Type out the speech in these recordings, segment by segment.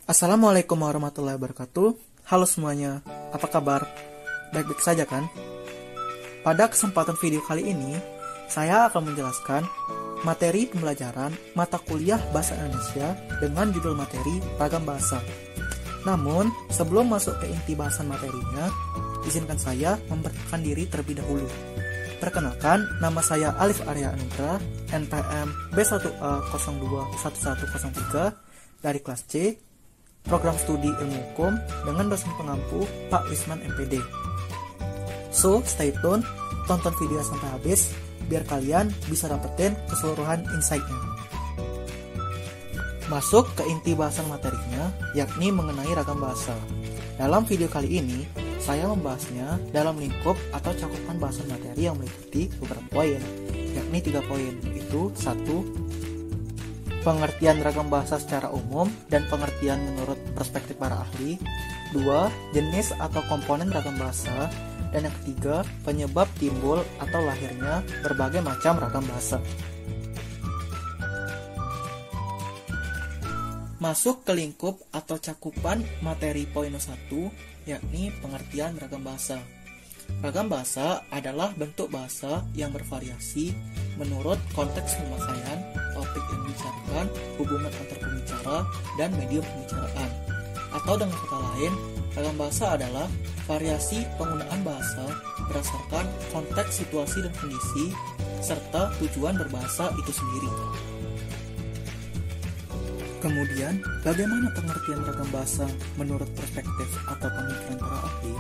Assalamualaikum warahmatullahi wabarakatuh. Halo semuanya, apa kabar? Baik-baik saja kan? Pada kesempatan video kali ini, saya akan menjelaskan materi pembelajaran mata kuliah Bahasa Indonesia dengan judul materi Ragam Bahasa. Namun, sebelum masuk ke inti bahasan materinya, izinkan saya memperkenalkan diri terlebih dahulu. Perkenalkan, nama saya Alif Arya Anugrah, NPM B1A021103 dari kelas C, program studi ilmu hukum dengan dosen pengampu Pak Wisman MPD. So, stay tune, tonton video sampai habis, biar kalian bisa dapetin keseluruhan insight-nya. Masuk ke inti bahasan materinya, yakni mengenai ragam bahasa. Dalam video kali ini, saya membahasnya dalam lingkup atau cakupan bahasan materi yang meliputi beberapa poin, yakni 3 poin, yaitu 1. Pengertian ragam bahasa secara umum dan pengertian menurut perspektif para ahli. 2. Jenis atau komponen ragam bahasa. Dan yang ketiga, penyebab timbul atau lahirnya berbagai macam ragam bahasa. Masuk ke lingkup atau cakupan materi poin 1, yakni pengertian ragam bahasa. Ragam bahasa adalah bentuk bahasa yang bervariasi menurut konteks pemakaian, topik yang dibicarakan, hubungan antar pembicara, dan medium pembicaraan. Atau dengan kata lain, ragam bahasa adalah variasi penggunaan bahasa berdasarkan konteks situasi dan kondisi, serta tujuan berbahasa itu sendiri. Kemudian, bagaimana pengertian ragam bahasa menurut perspektif atau pemikiran para ahli?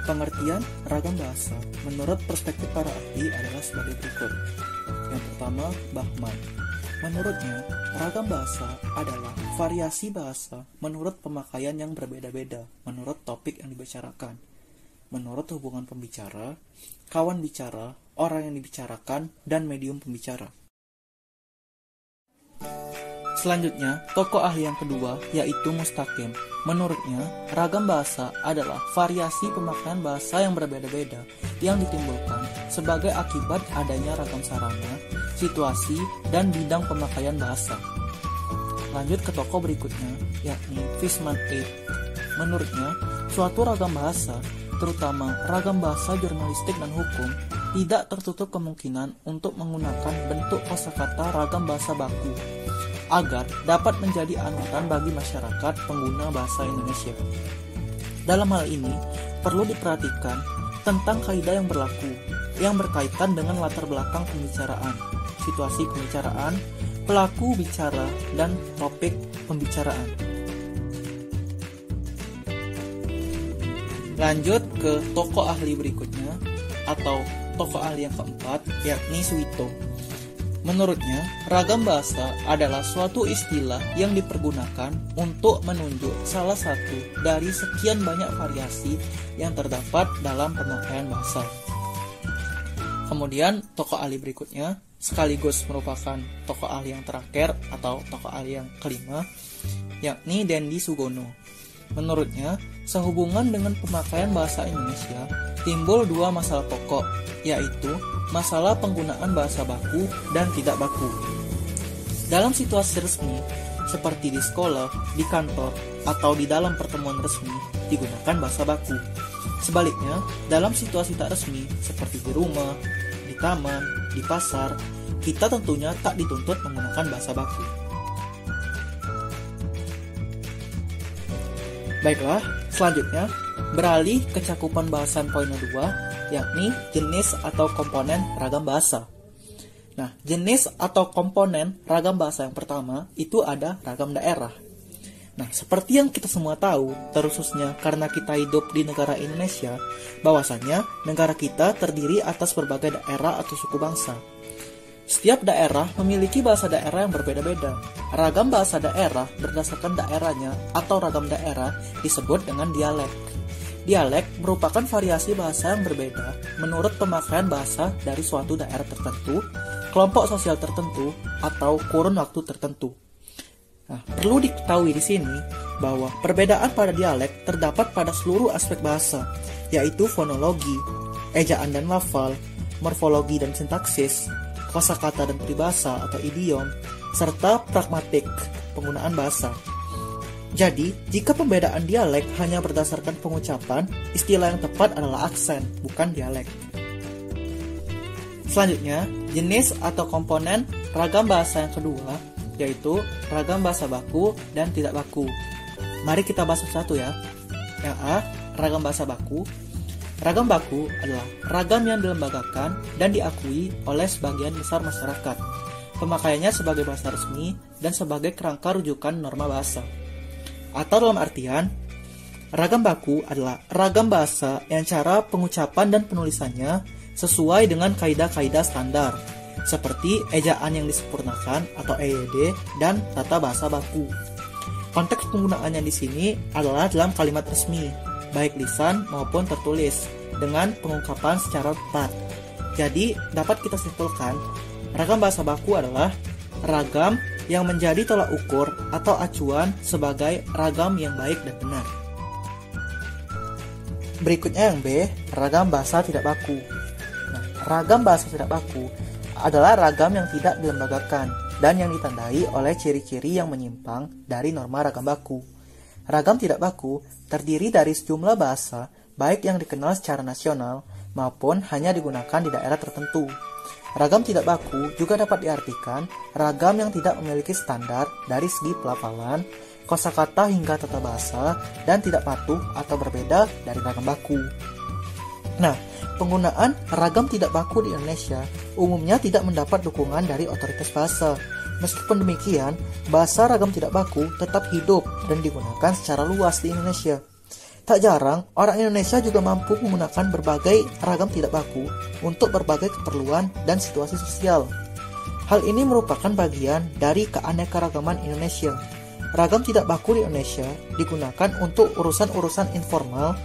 Pengertian ragam bahasa menurut perspektif para ahli adalah sebagai berikut. Yang pertama, Bachman. Menurutnya, ragam bahasa adalah variasi bahasa menurut pemakaian yang berbeda-beda, menurut topik yang dibicarakan, menurut hubungan pembicara, kawan bicara, orang yang dibicarakan, dan medium pembicara. Selanjutnya, tokoh ahli yang kedua, yaitu Mustaqim. Menurutnya, ragam bahasa adalah variasi pemakaian bahasa yang berbeda-beda yang ditimbulkan sebagai akibat adanya ragam sarana, situasi, dan bidang pemakaian bahasa. Lanjut ke tokoh berikutnya, yakni Fishman A. Menurutnya, suatu ragam bahasa, terutama ragam bahasa jurnalistik dan hukum, tidak tertutup kemungkinan untuk menggunakan bentuk kosakata ragam bahasa baku agar dapat menjadi anutan bagi masyarakat pengguna bahasa Indonesia. Dalam hal ini, perlu diperhatikan tentang kaidah yang berlaku, yang berkaitan dengan latar belakang pembicaraan, situasi pembicaraan, pelaku bicara, dan topik pembicaraan. Lanjut ke tokoh ahli berikutnya, atau tokoh ahli yang keempat, yakni Suwito. Menurutnya, ragam bahasa adalah suatu istilah yang dipergunakan untuk menunjuk salah satu dari sekian banyak variasi yang terdapat dalam pemakaian bahasa. Kemudian, tokoh ahli berikutnya, sekaligus merupakan tokoh ahli yang terakhir atau tokoh ahli yang kelima, yakni Dendi Sugono. Menurutnya, sehubungan dengan pemakaian bahasa Indonesia, timbul 2 masalah pokok, yaitu masalah penggunaan bahasa baku dan tidak baku. Dalam situasi resmi, seperti di sekolah, di kantor, atau di dalam pertemuan resmi, digunakan bahasa baku. Sebaliknya, dalam situasi tak resmi, seperti di rumah, di taman, di pasar, kita tentunya tak dituntut menggunakan bahasa baku. Baiklah, selanjutnya, beralih ke cakupan bahasan poin 2, yakni jenis atau komponen ragam bahasa. Nah, jenis atau komponen ragam bahasa yang pertama itu ada ragam daerah. Nah, seperti yang kita semua tahu, terkhususnya karena kita hidup di negara Indonesia, bahwasanya negara kita terdiri atas berbagai daerah atau suku bangsa. Setiap daerah memiliki bahasa daerah yang berbeda-beda. Ragam bahasa daerah berdasarkan daerahnya atau ragam daerah disebut dengan dialek. Dialek merupakan variasi bahasa yang berbeda menurut pemakaian bahasa dari suatu daerah tertentu, kelompok sosial tertentu, atau kurun waktu tertentu. Nah, perlu diketahui di sini bahwa perbedaan pada dialek terdapat pada seluruh aspek bahasa, yaitu fonologi, ejaan dan lafal, morfologi dan sintaksis, kosakata dan peribahasa atau idiom, serta pragmatik, penggunaan bahasa. Jadi, jika pembedaan dialek hanya berdasarkan pengucapan, istilah yang tepat adalah aksen, bukan dialek. Selanjutnya, jenis atau komponen ragam bahasa yang kedua, yaitu ragam bahasa baku dan tidak baku. Mari kita bahas satu ya. Yang A, ragam bahasa baku. Ragam baku adalah ragam yang dilembagakan dan diakui oleh sebagian besar masyarakat. Pemakaiannya sebagai bahasa resmi dan sebagai kerangka rujukan norma bahasa. Atau dalam artian, ragam baku adalah ragam bahasa yang cara pengucapan dan penulisannya sesuai dengan kaidah-kaidah standar, seperti ejaan yang disempurnakan atau EYD dan tata bahasa baku. Konteks penggunaannya di sini adalah dalam kalimat resmi, baik lisan maupun tertulis, dengan pengungkapan secara tepat. Jadi, dapat kita simpulkan, ragam bahasa baku adalah ragam yang menjadi tolak ukur atau acuan sebagai ragam yang baik dan benar. Berikutnya yang B, ragam bahasa tidak baku. Nah, ragam bahasa tidak baku adalah ragam yang tidak dilembagakan dan yang ditandai oleh ciri-ciri yang menyimpang dari norma ragam baku. Ragam tidak baku terdiri dari sejumlah bahasa, baik yang dikenal secara nasional maupun hanya digunakan di daerah tertentu. Ragam tidak baku juga dapat diartikan ragam yang tidak memiliki standar dari segi pelafalan, kosakata hingga tata bahasa, dan tidak patuh atau berbeda dari ragam baku. Nah, penggunaan ragam tidak baku di Indonesia umumnya tidak mendapat dukungan dari otoritas bahasa. Meskipun demikian, bahasa ragam tidak baku tetap hidup dan digunakan secara luas di Indonesia. Tak jarang, orang Indonesia juga mampu menggunakan berbagai ragam tidak baku untuk berbagai keperluan dan situasi sosial. Hal ini merupakan bagian dari keanekaragaman Indonesia. Ragam tidak baku di Indonesia digunakan untuk urusan-urusan informal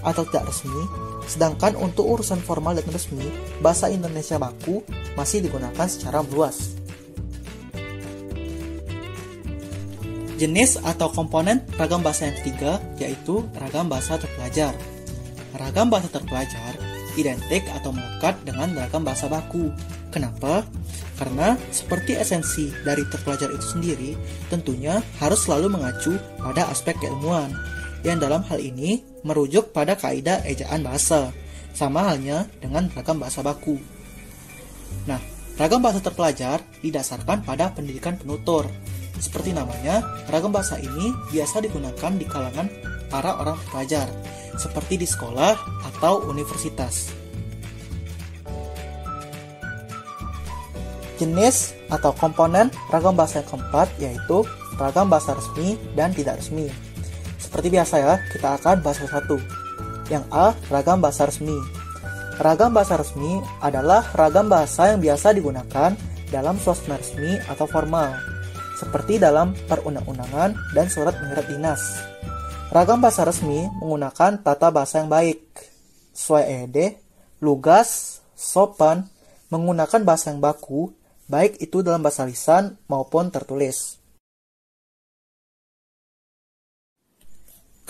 atau tidak resmi, sedangkan untuk urusan formal dan resmi, bahasa Indonesia baku masih digunakan secara luas. Jenis atau komponen ragam bahasa yang ketiga yaitu ragam bahasa terpelajar. Ragam bahasa terpelajar identik atau melekat dengan ragam bahasa baku. Kenapa? Karena seperti esensi dari terpelajar itu sendiri, tentunya harus selalu mengacu pada aspek keilmuan, yang dalam hal ini merujuk pada kaidah ejaan bahasa, sama halnya dengan ragam bahasa baku. Nah, ragam bahasa terpelajar didasarkan pada pendidikan penutur. Seperti namanya, ragam bahasa ini biasa digunakan di kalangan para orang pelajar, seperti di sekolah atau universitas. Jenis atau komponen ragam bahasa yang keempat yaitu ragam bahasa resmi dan tidak resmi. Seperti biasa ya, kita akan bahas satu. Yang A, ragam bahasa resmi. Ragam bahasa resmi adalah ragam bahasa yang biasa digunakan dalam suasana resmi atau formal, seperti dalam perundang-undangan dan surat menyurat dinas. Ragam bahasa resmi menggunakan tata bahasa yang baik, sesuai EYD, lugas, sopan, menggunakan bahasa yang baku, baik itu dalam bahasa lisan maupun tertulis.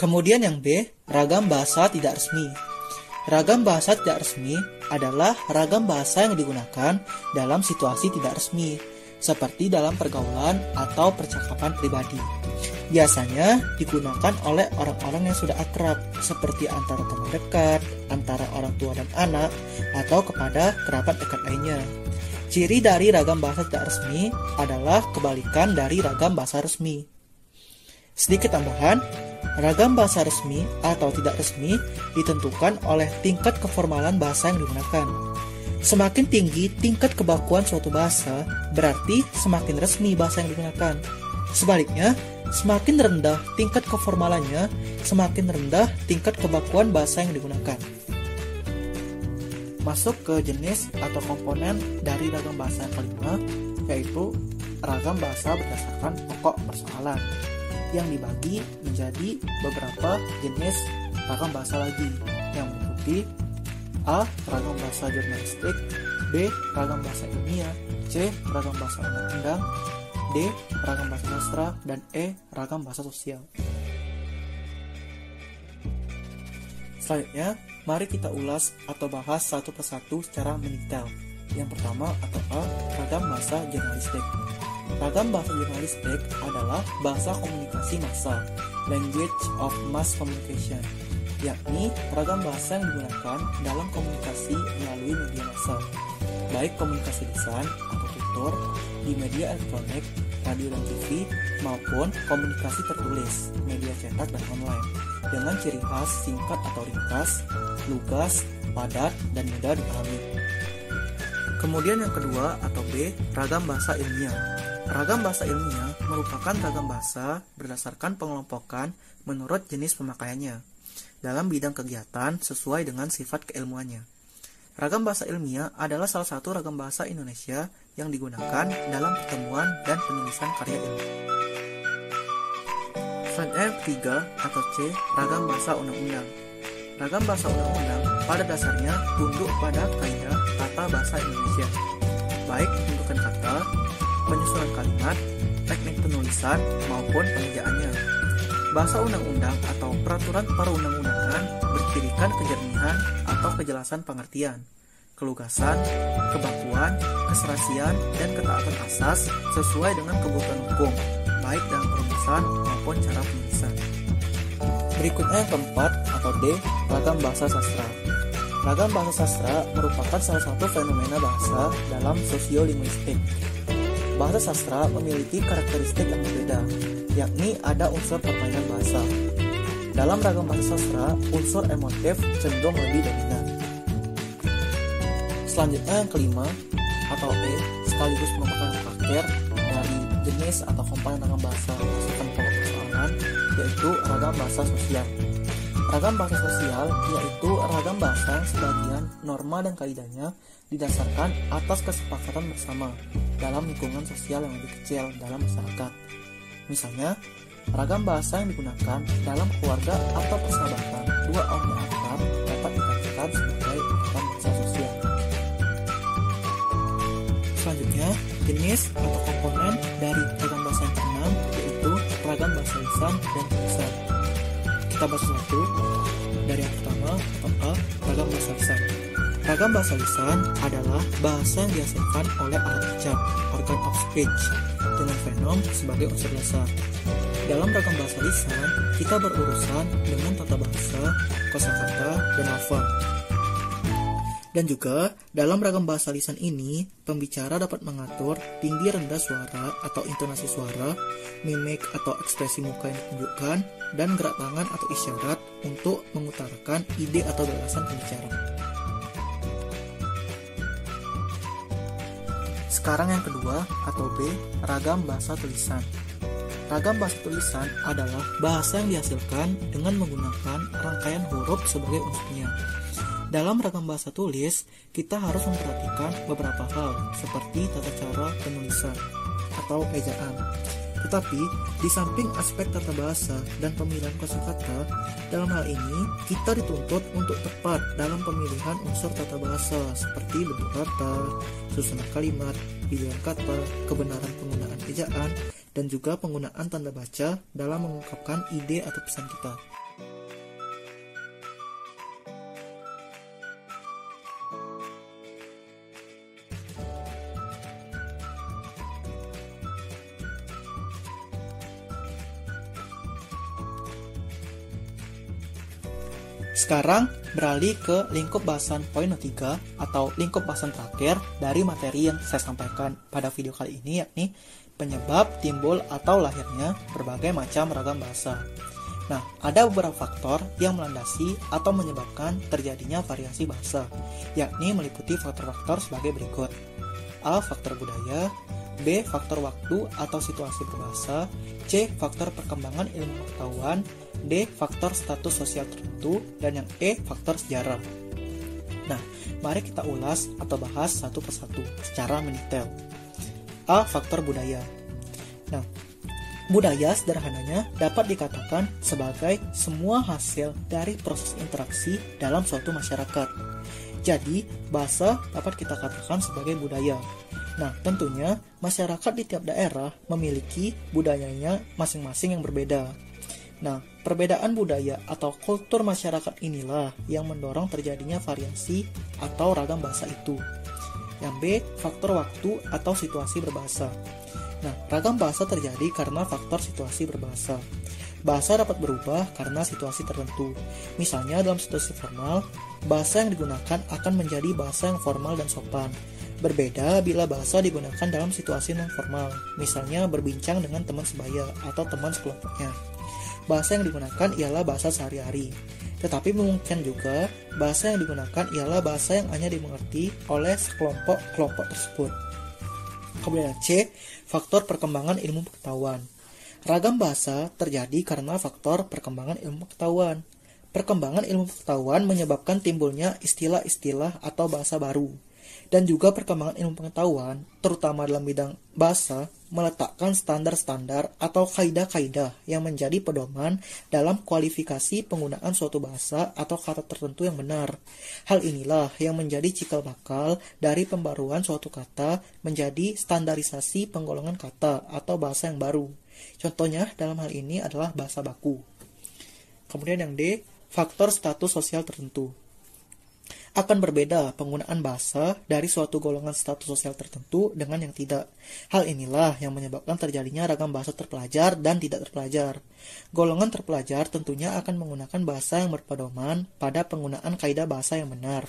Kemudian yang B, ragam bahasa tidak resmi. Ragam bahasa tidak resmi adalah ragam bahasa yang digunakan dalam situasi tidak resmi, seperti dalam pergaulan atau percakapan pribadi. Biasanya digunakan oleh orang-orang yang sudah akrab, seperti antara teman dekat, antara orang tua dan anak, atau kepada kerabat dekat lainnya. Ciri dari ragam bahasa tidak resmi adalah kebalikan dari ragam bahasa resmi. Sedikit tambahan, ragam bahasa resmi atau tidak resmi ditentukan oleh tingkat keformalan bahasa yang digunakan. Semakin tinggi tingkat kebakuan suatu bahasa, berarti semakin resmi bahasa yang digunakan. Sebaliknya, semakin rendah tingkat keformalannya, semakin rendah tingkat kebakuan bahasa yang digunakan. Masuk ke jenis atau komponen dari ragam bahasa yang kelima, yaitu ragam bahasa berdasarkan pokok persoalan, yang dibagi menjadi beberapa jenis ragam bahasa lagi, yang meliputi A. Ragam bahasa jurnalistik, B. Ragam bahasa ilmiah, C. Ragam bahasa undang-undang, D. Ragam bahasa sastra, dan E. Ragam bahasa sosial. Selanjutnya, mari kita ulas atau bahas satu persatu secara mendetail. Yang pertama atau A. Ragam bahasa jurnalistik. Ragam bahasa jurnalistik adalah bahasa komunikasi massa, language of mass communication, yakni ragam bahasa yang digunakan dalam komunikasi melalui media massa, baik komunikasi lisan atau tutur di media elektronik, radio dan TV, maupun komunikasi tertulis, media cetak dan online, dengan ciri khas singkat atau ringkas, lugas, padat, dan mudah dipahami. Kemudian yang kedua atau B, ragam bahasa ilmiah. Ragam bahasa ilmiah merupakan ragam bahasa berdasarkan pengelompokan menurut jenis pemakaiannya dalam bidang kegiatan sesuai dengan sifat keilmuannya. Ragam bahasa ilmiah adalah salah satu ragam bahasa Indonesia yang digunakan dalam pertemuan dan penulisan karya ilmiah. Selanjutnya yang ketiga atau C, ragam bahasa undang-undang. Ragam bahasa undang-undang pada dasarnya tunduk pada kaidah tata bahasa Indonesia, baik pembentukan kata, penyusunan kalimat, teknik penulisan, maupun pengejaannya. Bahasa undang-undang atau peraturan perundang-undangan bercirikan kejernihan atau kejelasan pengertian, kelugasan, kebakuan, keserasian, dan ketaatan asas sesuai dengan kebutuhan hukum, baik dalam perumusan maupun cara penulisan. Berikutnya yang keempat atau D, ragam bahasa sastra. Ragam bahasa sastra merupakan salah satu fenomena bahasa dalam sosiolinguistik. Bahasa sastra memiliki karakteristik yang berbeda, yakni ada unsur permainan bahasa. Dalam ragam bahasa sastra, unsur emotif cenderung lebih dominan. Selanjutnya yang kelima atau E, sekaligus merupakan akhir dari jenis atau komponen ragam bahasa berdasarkan pokok persoalan, yaitu ragam bahasa sosial. Ragam bahasa sosial yaitu ragam bahasa yang sebagian norma dan kaidahnya didasarkan atas kesepakatan bersama dalam lingkungan sosial yang lebih kecil dalam masyarakat. Misalnya, ragam bahasa yang digunakan dalam keluarga atau persahabatan dua orang yang akrab dapat dikatakan sebagai ragam bahasa sosial. Selanjutnya, jenis atau komponen dari ragam bahasa yang keenam yaitu ragam bahasa lisan dan tulisan. Kita bahas satu. Dari yang pertama, A, ragam bahasa lisan. Ragam bahasa lisan adalah bahasa yang dihasilkan oleh alat ucap, organ of speech, dengan fenom sebagai unsur dasar. Dalam ragam bahasa lisan, kita berurusan dengan tata bahasa, kosakata, dan lafaz. Dan juga, dalam ragam bahasa lisan ini, pembicara dapat mengatur tinggi rendah suara atau intonasi suara, mimik atau ekspresi muka yang ditunjukkan, dan gerak tangan atau isyarat untuk mengutarakan ide atau gagasan pembicara. Sekarang yang kedua atau B, ragam bahasa tulisan. Ragam bahasa tulisan adalah bahasa yang dihasilkan dengan menggunakan rangkaian huruf sebagai unsurnya. Dalam ragam bahasa tulis, kita harus memperhatikan beberapa hal seperti tata cara penulisan atau ejaan. Tetapi, di samping aspek tata bahasa dan pemilihan kosakata, dalam hal ini kita dituntut untuk tepat dalam pemilihan unsur tata bahasa seperti bentuk kata, susunan kalimat, pilihan kata, kebenaran penggunaan ejaan, dan juga penggunaan tanda baca dalam mengungkapkan ide atau pesan kita. Sekarang beralih ke lingkup bahasan poin 3 atau lingkup bahasan terakhir dari materi yang saya sampaikan pada video kali ini, yakni penyebab timbul atau lahirnya berbagai macam ragam bahasa. Nah, ada beberapa faktor yang melandasi atau menyebabkan terjadinya variasi bahasa, yakni meliputi faktor-faktor sebagai berikut. A. Faktor budaya, B. Faktor waktu atau situasi berbahasa, C. Faktor perkembangan ilmu pengetahuan, D. Faktor status sosial tertentu, dan yang E. Faktor sejarah. Nah, mari kita ulas atau bahas satu persatu secara mendetail. A. Faktor budaya. Nah, budaya sederhananya dapat dikatakan sebagai semua hasil dari proses interaksi dalam suatu masyarakat. Jadi, bahasa dapat kita katakan sebagai budaya. Nah, tentunya masyarakat di tiap daerah memiliki budayanya masing-masing yang berbeda. Nah, perbedaan budaya atau kultur masyarakat inilah yang mendorong terjadinya variasi atau ragam bahasa itu. Yang B, faktor waktu atau situasi berbahasa. Nah, ragam bahasa terjadi karena faktor situasi berbahasa. Bahasa dapat berubah karena situasi tertentu. Misalnya dalam situasi formal, bahasa yang digunakan akan menjadi bahasa yang formal dan sopan. Berbeda bila bahasa digunakan dalam situasi non-formal, misalnya berbincang dengan teman sebaya atau teman sekelompoknya. Bahasa yang digunakan ialah bahasa sehari-hari. Tetapi memungkinkan juga bahasa yang digunakan ialah bahasa yang hanya dimengerti oleh sekelompok-kelompok tersebut. Kemudian C, faktor perkembangan ilmu pengetahuan. Ragam bahasa terjadi karena faktor perkembangan ilmu pengetahuan. Perkembangan ilmu pengetahuan menyebabkan timbulnya istilah-istilah atau bahasa baru. Dan juga perkembangan ilmu pengetahuan, terutama dalam bidang bahasa, meletakkan standar-standar atau kaidah-kaidah yang menjadi pedoman dalam kualifikasi penggunaan suatu bahasa atau kata tertentu yang benar. Hal inilah yang menjadi cikal bakal dari pembaruan suatu kata menjadi standarisasi penggolongan kata atau bahasa yang baru. Contohnya dalam hal ini adalah bahasa baku. Kemudian yang D, faktor status sosial tertentu. Akan berbeda penggunaan bahasa dari suatu golongan status sosial tertentu dengan yang tidak. Hal inilah yang menyebabkan terjadinya ragam bahasa terpelajar dan tidak terpelajar. Golongan terpelajar tentunya akan menggunakan bahasa yang berpedoman pada penggunaan kaidah bahasa yang benar.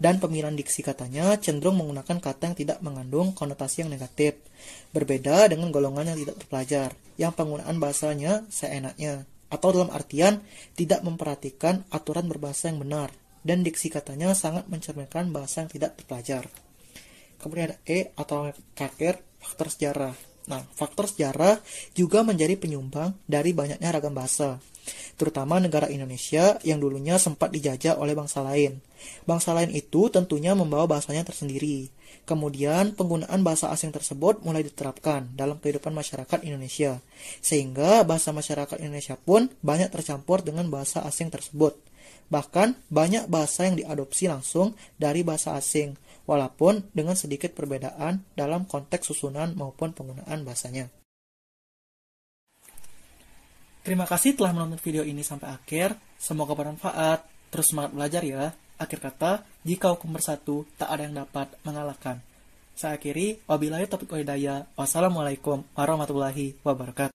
Dan pemilihan diksi katanya cenderung menggunakan kata yang tidak mengandung konotasi yang negatif. Berbeda dengan golongan yang tidak terpelajar, yang penggunaan bahasanya seenaknya, atau dalam artian tidak memperhatikan aturan berbahasa yang benar. Dan diksi katanya sangat mencerminkan bahasa yang tidak terpelajar. Kemudian ada E atau terakhir, faktor sejarah. Nah, faktor sejarah juga menjadi penyumbang dari banyaknya ragam bahasa, terutama negara Indonesia yang dulunya sempat dijajah oleh bangsa lain. Bangsa lain itu tentunya membawa bahasanya tersendiri. Kemudian penggunaan bahasa asing tersebut mulai diterapkan dalam kehidupan masyarakat Indonesia, sehingga bahasa masyarakat Indonesia pun banyak tercampur dengan bahasa asing tersebut. Bahkan banyak bahasa yang diadopsi langsung dari bahasa asing, walaupun dengan sedikit perbedaan dalam konteks susunan maupun penggunaan bahasanya. Terima kasih telah menonton video ini sampai akhir. Semoga bermanfaat. Terus semangat belajar ya. Akhir kata, jika hukum bersatu, tak ada yang dapat mengalahkan. Saya akhiri, wabillahi taufiq wal hidayah. Wassalamualaikum warahmatullahi wabarakatuh.